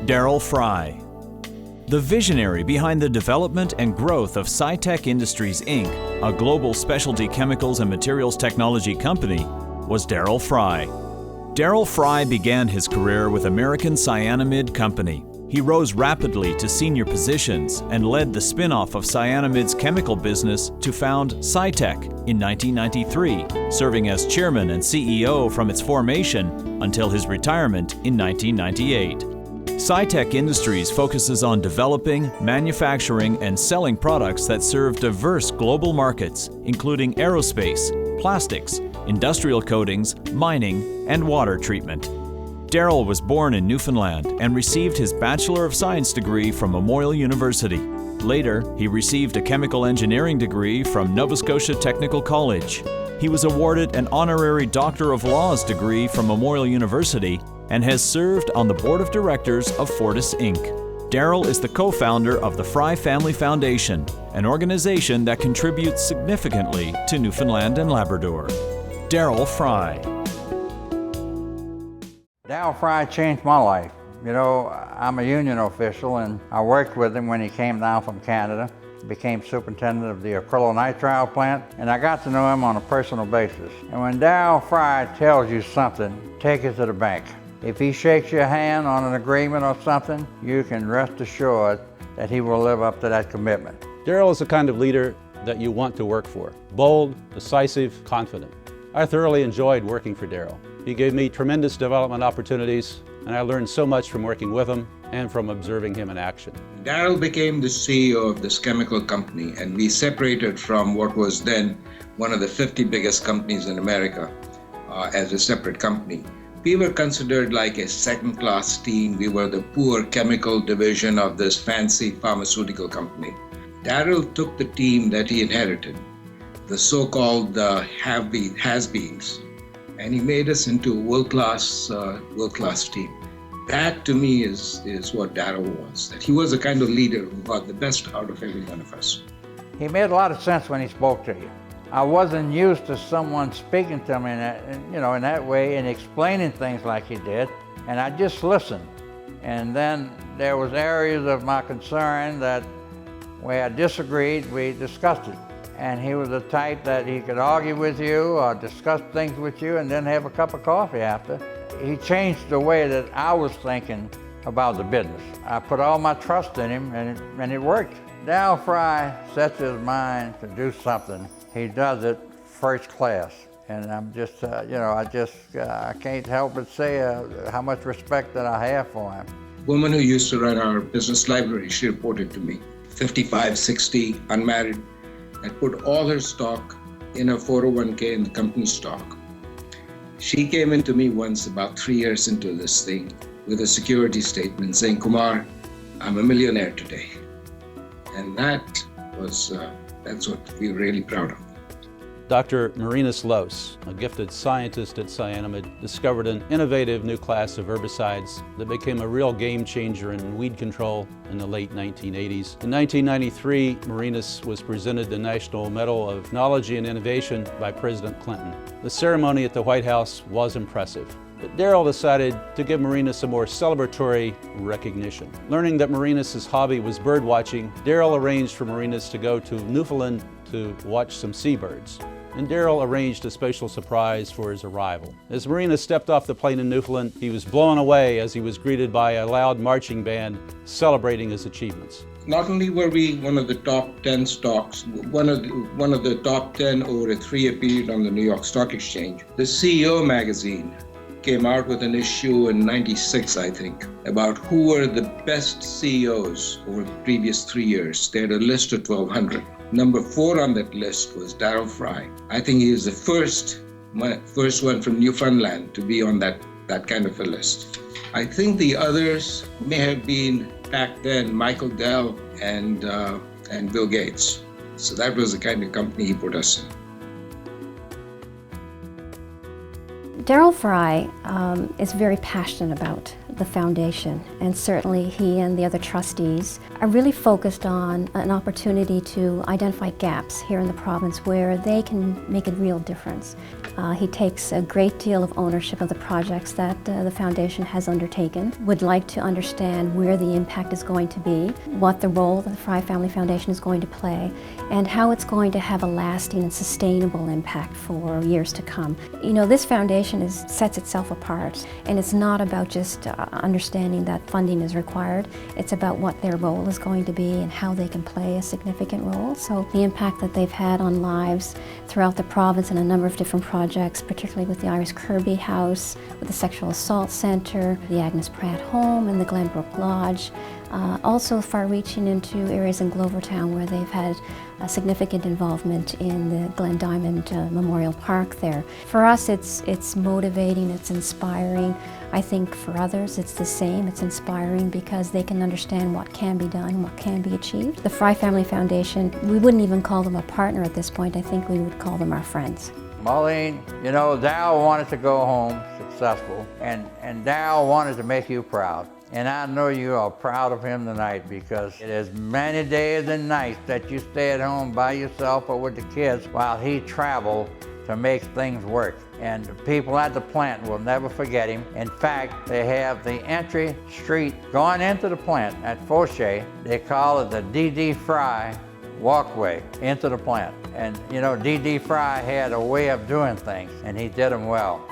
Darrel Fry. The visionary behind the development and growth of SciTech Industries, Inc., a global specialty chemicals and materials technology company, was Darrel Fry. Darrel Fry began his career with American Cyanamid Company. He rose rapidly to senior positions and led the spin-off of Cyanamid's chemical business to found SciTech in 1993, serving as chairman and CEO from its formation until his retirement in 1998. SciTech Industries focuses on developing, manufacturing, and selling products that serve diverse global markets, including aerospace, plastics, industrial coatings, mining, and water treatment. Darrel was born in Newfoundland and received his Bachelor of Science degree from Memorial University. Later, he received a chemical engineering degree from Nova Scotia Technical College. He was awarded an honorary Doctor of Laws degree from Memorial University and has served on the board of directors of Fortis Inc. Darrel is the co-founder of the Fry Family Foundation, an organization that contributes significantly to Newfoundland and Labrador. Darrel Fry. Darrel Fry changed my life. You know, I'm a union official and I worked with him when he came down from Canada, became superintendent of the acrylonitrile plant, and I got to know him on a personal basis. And when Darrel Fry tells you something, take it to the bank. If he shakes your hand on an agreement or something, you can rest assured that he will live up to that commitment. Darrel is the kind of leader that you want to work for. Bold, decisive, confident. I thoroughly enjoyed working for Darrel. He gave me tremendous development opportunities, and I learned so much from working with him and from observing him in action. Darrel became the CEO of this chemical company, and we separated from what was then one of the 50 biggest companies in America as a separate company. We were considered like a second-class team. We were the poor chemical division of this fancy pharmaceutical company. Darrel took the team that he inherited, the so-called has-beens, and he made us into a world-class team. That, to me, is what Darrel was. That he was the kind of leader who got the best out of every one of us. He made a lot of sense when he spoke to you. I wasn't used to someone speaking to me in that way and explaining things like he did, and I just listened. And then there was areas of my concern that where I disagreed, we discussed it. And he was the type that he could argue with you or discuss things with you and then have a cup of coffee after. He changed the way that I was thinking about the business. I put all my trust in him and it worked. Darrel Fry sets his mind to do something. He does it first class. And I'm just, I can't help but say how much respect that I have for him. The woman who used to run our business library, she reported to me, 55, 60, unmarried, had put all her stock in her 401k in the company stock. She came into me once about 3 years into this thing with a security statement saying, "Kumar, I'm a millionaire today." And that's what we're really proud of. Dr. Marinas Los, a gifted scientist at Cyanamid, discovered an innovative new class of herbicides that became a real game changer in weed control in the late 1980s. In 1993, Marinas was presented the National Medal of Technology and Innovation by President Clinton. The ceremony at the White House was impressive, but Darrel decided to give Marinas a more celebratory recognition. Learning that Marinas' hobby was bird watching, Darrel arranged for Marinas to go to Newfoundland to watch some seabirds. And Darrel arranged a special surprise for his arrival. As Marinas stepped off the plane in Newfoundland, he was blown away as he was greeted by a loud marching band celebrating his achievements. Not only were we one of the top 10 stocks, one of the top 10 over a 3-year period on the New York Stock Exchange, the CEO magazine came out with an issue in '96, I think, about who were the best CEOs over the previous 3 years. They had a list of 1,200. Number 4 on that list was Darrel Fry. I think he is the first one from Newfoundland to be on that kind of a list. I think the others may have been back then Michael Dell and Bill Gates. So that was the kind of company he put us in. Darrel Fry is very passionate about the foundation, and certainly he and the other trustees are really focused on an opportunity to identify gaps here in the province where they can make a real difference. He takes a great deal of ownership of the projects that the foundation has undertaken, would like to understand where the impact is going to be, what the role that the Fry Family Foundation is going to play, and how it's going to have a lasting and sustainable impact for years to come. You know, this foundation sets itself apart, and it's not about just understanding that funding is required. It's about what their role is going to be and how they can play a significant role. So the impact that they've had on lives throughout the province in a number of different projects, particularly with the Iris Kirby House, with the Sexual Assault Center, the Agnes Pratt Home, and the Glenbrook Lodge. Also far-reaching into areas in Glovertown where they've had a significant involvement in the Glen Diamond Memorial Park there. For us, it's motivating, it's inspiring. I think for others it's the same, it's inspiring because they can understand what can be done, what can be achieved. The Fry Family Foundation, we wouldn't even call them a partner at this point. I think we would call them our friends. Marlene, you know, Darrel wanted to go home successful, and Darrel wanted to make you proud. And I know you are proud of him tonight because it is many days and nights that you stay at home by yourself or with the kids while he traveled to make things work. And the people at the plant will never forget him. In fact, they have the entry street going into the plant at Fauché. They call it the D.D. Fry walkway into the plant. And you know, D.D. Fry had a way of doing things, and he did them well.